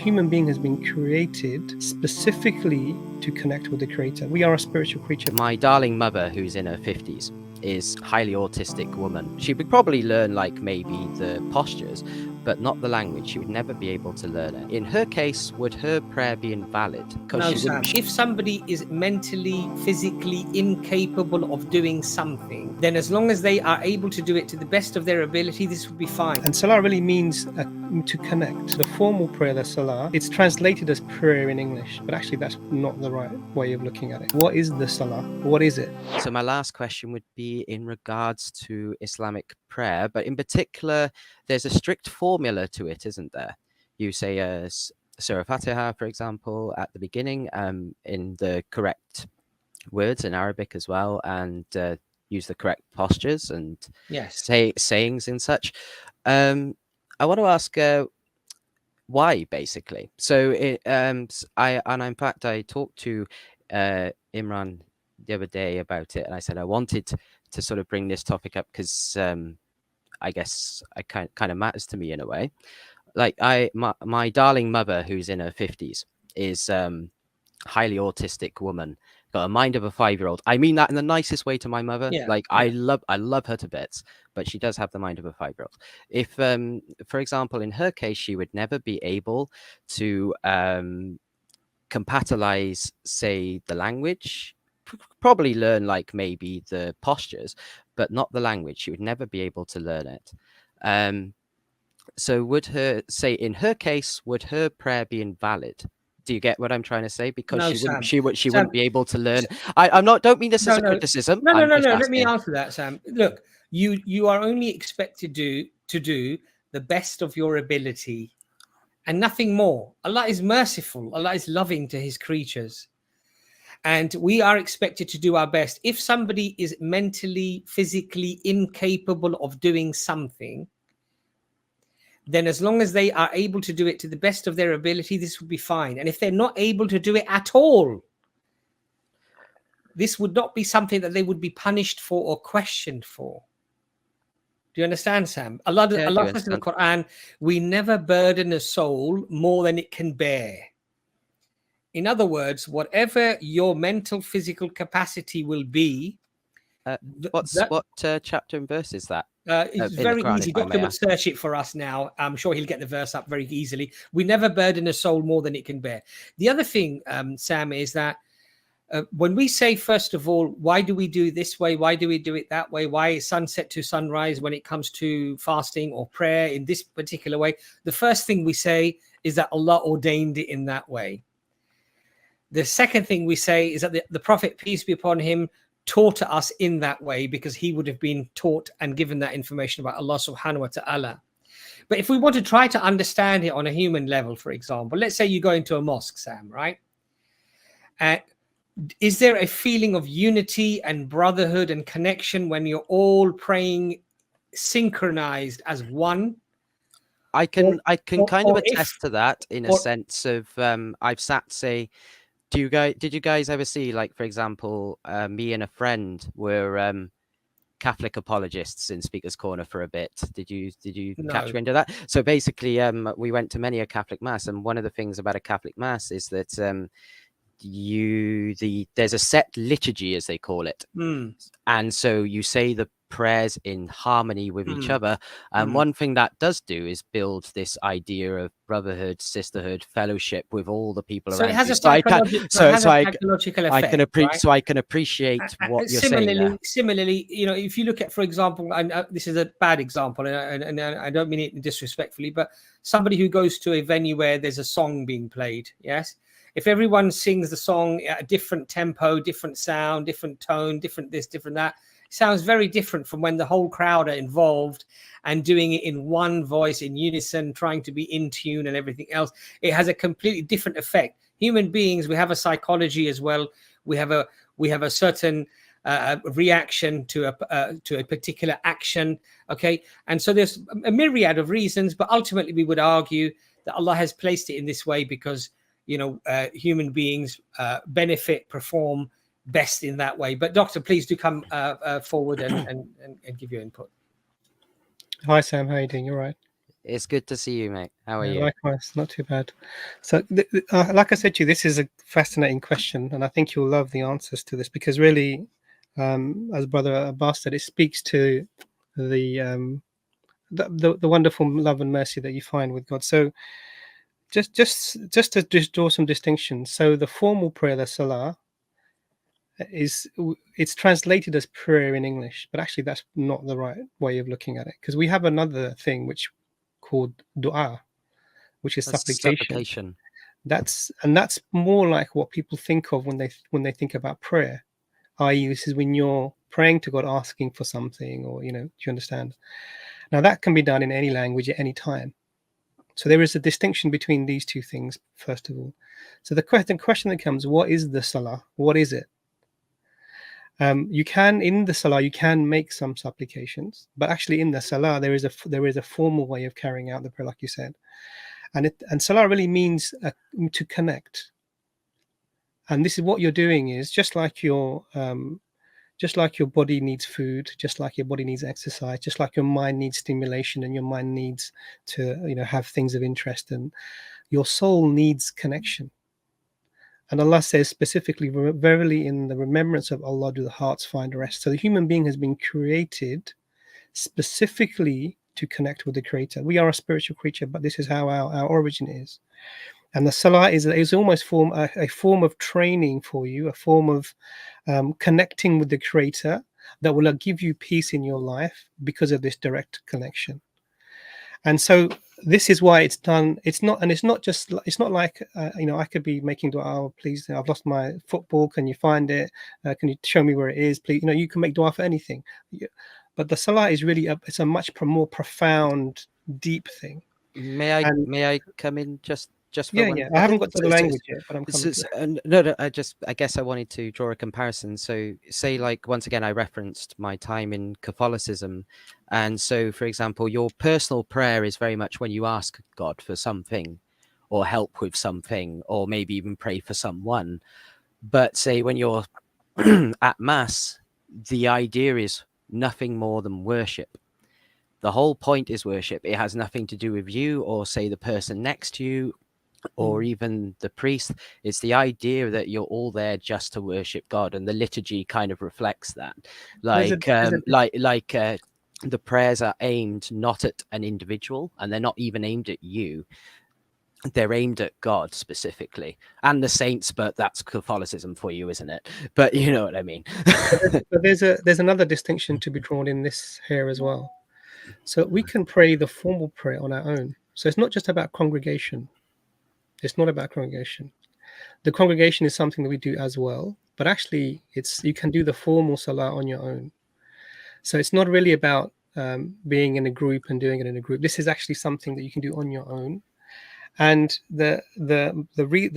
human being has been created specifically to connect with the Creator. We are a spiritual creature. My darling mother, who's in her 50s, is a highly autistic woman. She would probably learn like maybe the postures, but not the language. She would never be able to learn it. In her case, would her prayer be invalid? No, Sam. If somebody is mentally, physically incapable of doing something, then as long as they are able to do it to the best of their ability, this would be fine. And Salah really means to connect. The formal prayer, the Salah, it's translated as prayer in English, but actually that's not the right way of looking at it. What is the Salah? What is it? So my last question would be in regards to Islamic prayer, but in particular, there's a strict formula to it, isn't there? You say Surah Fatiha, for example, at the beginning, in the correct words in Arabic as well, and use the correct postures and sayings and such. I want to ask why, basically. So, in fact, I talked to Imran the other day about it, and I said I wanted to sort of bring this topic up because I guess it kind of matters to me in a way. Like my darling mother, who's in her 50s, is highly autistic woman, got a mind of a 5-year-old. I mean that in the nicest way to my mother. I love her to bits, but she does have the mind of a 5-year-old. If for example, in her case, she would never be able to compatibilize, say, the language, probably learn like maybe the postures, but not the language. She would never be able to learn it. So would in her case, would her prayer be invalid? Do you get what I'm trying to say? Because no, she wouldn't be able to learn. Don't mean this as a criticism. No. Let me answer that, Sam. Look, you are only expected to do the best of your ability and nothing more. Allah is merciful. Allah is loving to his creatures. And we are expected to do our best. If somebody is mentally, physically incapable of doing something, then as long as they are able to do it to the best of their ability, this would be fine. And if they're not able to do it at all, this would not be something that they would be punished for or questioned for. Do you understand, Sam? Allah says in the Quran, we never burden a soul more than it can bear. In other words, whatever your mental, physical capacity will be. What chapter and verse is that? It's very easy. Doctor will search it for us now. I'm sure he'll get the verse up very easily. We never burden a soul more than it can bear. The other thing, Sam, is that when we say, first of all, why do we do this way? Why do we do it that way? Why is sunset to sunrise when it comes to fasting or prayer in this particular way? The first thing we say is that Allah ordained it in that way. The second thing we say is that the Prophet, peace be upon him, taught us in that way because he would have been taught and given that information about Allah subhanahu wa ta'ala. But if we want to try to understand it on a human level, for example, let's say you go into a mosque, Sam, right? Is there a feeling of unity and brotherhood and connection when you're all praying synchronized as one? I can kind of attest to that in a sense of I've sat, say, did you guys ever see, like, for example, me and a friend were Catholic apologists in Speaker's Corner for a bit? Did you catch wind of that? So basically, we went to many a Catholic mass, and one of the things about a Catholic mass is that there's a set liturgy, as they call it, and so you say the prayers in harmony with each other, and one thing that does do is build this idea of brotherhood, sisterhood, fellowship with all the people around. So it has a psychological effect. So I can appreciate what you're saying there. Similarly, if you look at, for example, and this is a bad example, and I don't mean it disrespectfully, but somebody who goes to a venue where there's a song being played, yes. If everyone sings the song at a different tempo, different sound, different tone, different this, different that, it sounds very different from when the whole crowd are involved and doing it in one voice, in unison, trying to be in tune and everything else. It has a completely different effect. Human beings, we have a psychology as well. We have a certain reaction to a particular action. Okay, and so there's a myriad of reasons, but ultimately we would argue that Allah has placed it in this way because human beings benefit, perform best in that way. But Doctor, please do come forward and give your input. Hi Sam, how are you doing? You all right? It's good to see you, mate. How are Yeah, you? likewise, not too bad. So, like I said to you, this is a fascinating question, and I think you'll love the answers to this because really, as Brother Abbas said, it speaks to the, the wonderful love and mercy that you find with God. So, just to just draw some distinctions. So, the formal prayer, the Salah, it's translated as prayer in English, but actually that's not the right way of looking at it because we have another thing which called dua, which is That's supplication. supplication. That's more like what people think of when they think about prayer, i.e., this is when you're praying to God, asking for something, or do you understand? Now that can be done in any language at any time. So there is a distinction between these two things, first of all. So the question that comes: what is the salah? What is it? You can in the salah you can make some supplications, but actually in the salah there is a formal way of carrying out the prayer, like you said, and salah really means to connect. And this is what you're doing is just like your body needs food, just like your body needs exercise, just like your mind needs stimulation and your mind needs to have things of interest, and your soul needs connection. And Allah says specifically, verily in the remembrance of Allah do the hearts find rest. So the human being has been created specifically to connect with the Creator. We are a spiritual creature, but this is how our origin is. And the salah is almost a form of training for you, a form of connecting with the Creator that will give you peace in your life because of this direct connection. And so this is why it's done. It's not like I could be making dua, oh, please, I've lost my football, can you find it, can you show me where it is, please? You can make dua for anything, but the salah is really it's a much more profound, deep thing. May I come in just for yeah one I haven't got to the language yet, but I'm coming to it. No, I guess I wanted to draw a comparison. So say, like, once again I referenced my time in Catholicism, and so for example your personal prayer is very much when you ask God for something or help with something or maybe even pray for someone. But say when you're at mass, the idea is nothing more than worship. The whole point is worship. It has nothing to do with you or say the person next to you or even the priest. It's the idea that you're all there just to worship God, and the liturgy kind of reflects that. The prayers are aimed not at an individual, and they're not even aimed at you. They're aimed at God specifically, and the saints, but that's Catholicism for you, isn't it? But you know what I mean. But there's another distinction to be drawn in this here as well. So we can pray the formal prayer on our own. So it's not just about congregation. It's not about congregation. The congregation is something that we do as well, but actually you can do the formal salah on your own. So it's not really about being in a group and doing it in a group. This is actually something that you can do on your own. And the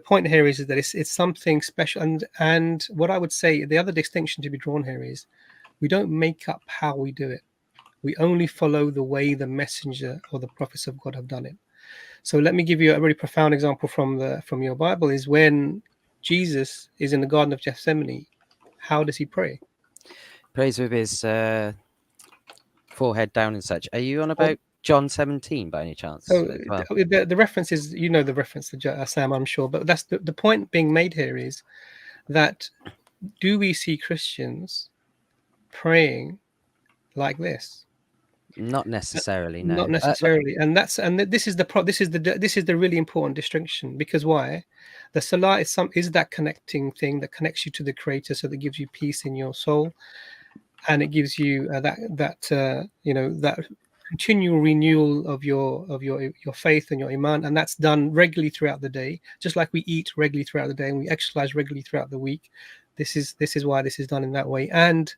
point here is that it's something special. And what I would say, the other distinction to be drawn here is we don't make up how we do it. We only follow the way the messenger or the prophets of God have done it. So let me give you a very profound example from your Bible. Is when Jesus is in the Garden of Gethsemane, how does he pray? Prays with his forehead down and such. Are you on about John 17 by any chance? So the reference is, the reference to Sam, I'm sure, but that's the point being made here is that do we see Christians praying like this? Not necessarily, no. Not necessarily, and this is the really important distinction, because why? The salah is that connecting thing that connects you to the Creator, so that gives you peace in your soul, and it gives you that continual renewal of your faith and your iman, and that's done regularly throughout the day, just like we eat regularly throughout the day and we exercise regularly throughout the week. This is why this is done in that way, and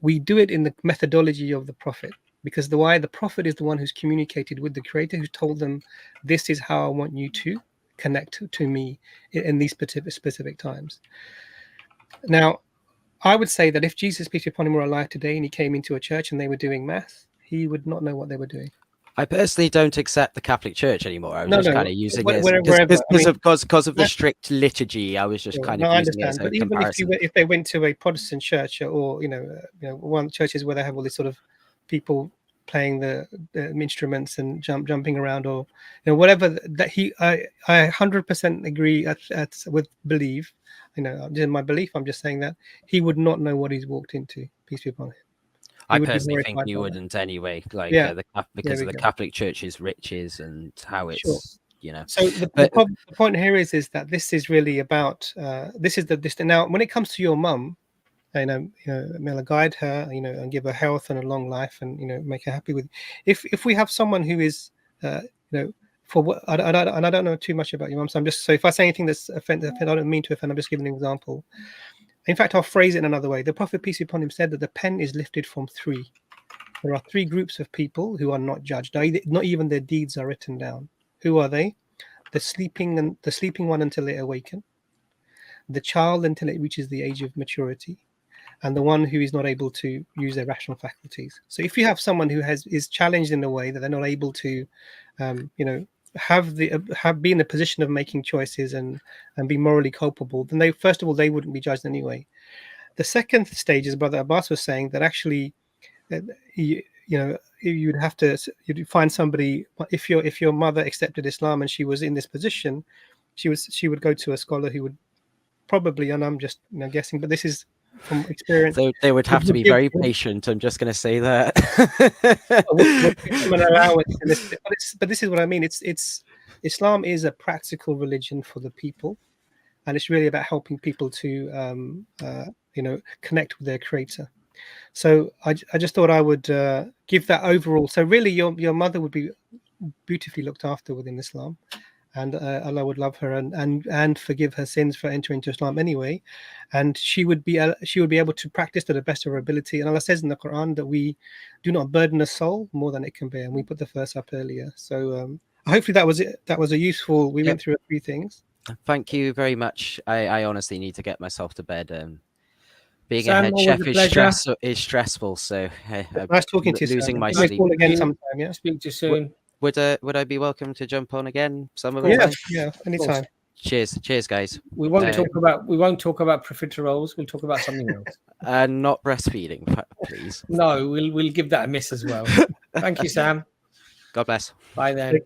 we do it in the methodology of the Prophet, because the Prophet is the one who's communicated with the Creator, who's told them, this is how I want you to connect to me in these specific times. Now, I would say that if Jesus, peace be upon him, were alive today and he came into a church and they were doing mass, he would not know what they were doing. I personally don't accept the Catholic Church anymore. I was kind of using it because of the strict liturgy. I was just kind of using it as a but comparison. Even if they went to a Protestant church, or one churches where they have all these sort of people playing the instruments and jumping around, or whatever that he. I 100% agree with believe. In my belief, I'm just saying that he would not know what he's walked into. Peace be upon him. I personally think you wouldn't anyway, like because of the Catholic Church's riches and how it's So the point here is that this is really about this is now when it comes to your mum, may Allah guide her, and give her health and a long life, and make her happy with. If we have someone who is for what I don't know too much about your mum, so I'm just, so if I say anything that's offensive, I don't mean to offend. I'm just giving an example. In fact, I'll phrase it in another way. The Prophet, peace be upon him, said that the pen is lifted from three. There are three groups of people who are not judged. Not even their deeds are written down. Who are they? The sleeping one until they awaken, the child until it reaches the age of maturity, and the one who is not able to use their rational faculties. So if you have someone who is challenged in a way that they're not able to, be in a position of making choices and be morally culpable, then they, first of all, they wouldn't be judged anyway. The second stage is Brother Abbas was saying that actually, you'd find somebody. If your mother accepted Islam and she was in this position, she would go to a scholar who would probably, and I'm just guessing, but this is from experience. So they would have to be very patient. I'm just going to say that. An allowance, but this is what I mean. It's Islam is a practical religion for the people, and it's really about helping people to connect with their Creator. So I just thought I would give that overall. So really, your mother would be beautifully looked after within Islam, and Allah would love her and forgive her sins for entering into Islam anyway, and she would be able to practice to the best of her ability. And Allah says in the Quran that we do not burden a soul more than it can bear. And we put the verse up earlier. So hopefully that was it. That was a useful. We went through a few things. Thank you very much. I honestly need to get myself to bed. Being Sam, a head chef is stressful. So nice talking to you. Losing Sam. my sleep. Call again sometime. Yeah. Speak to you soon. Would I be welcome to jump on again some of the time? Yeah, anytime. Cheers, guys. We won't talk about profiteroles. We'll talk about something else. And not breastfeeding, please. No, we'll give that a miss as well. Thank you, Sam. God bless. Bye then.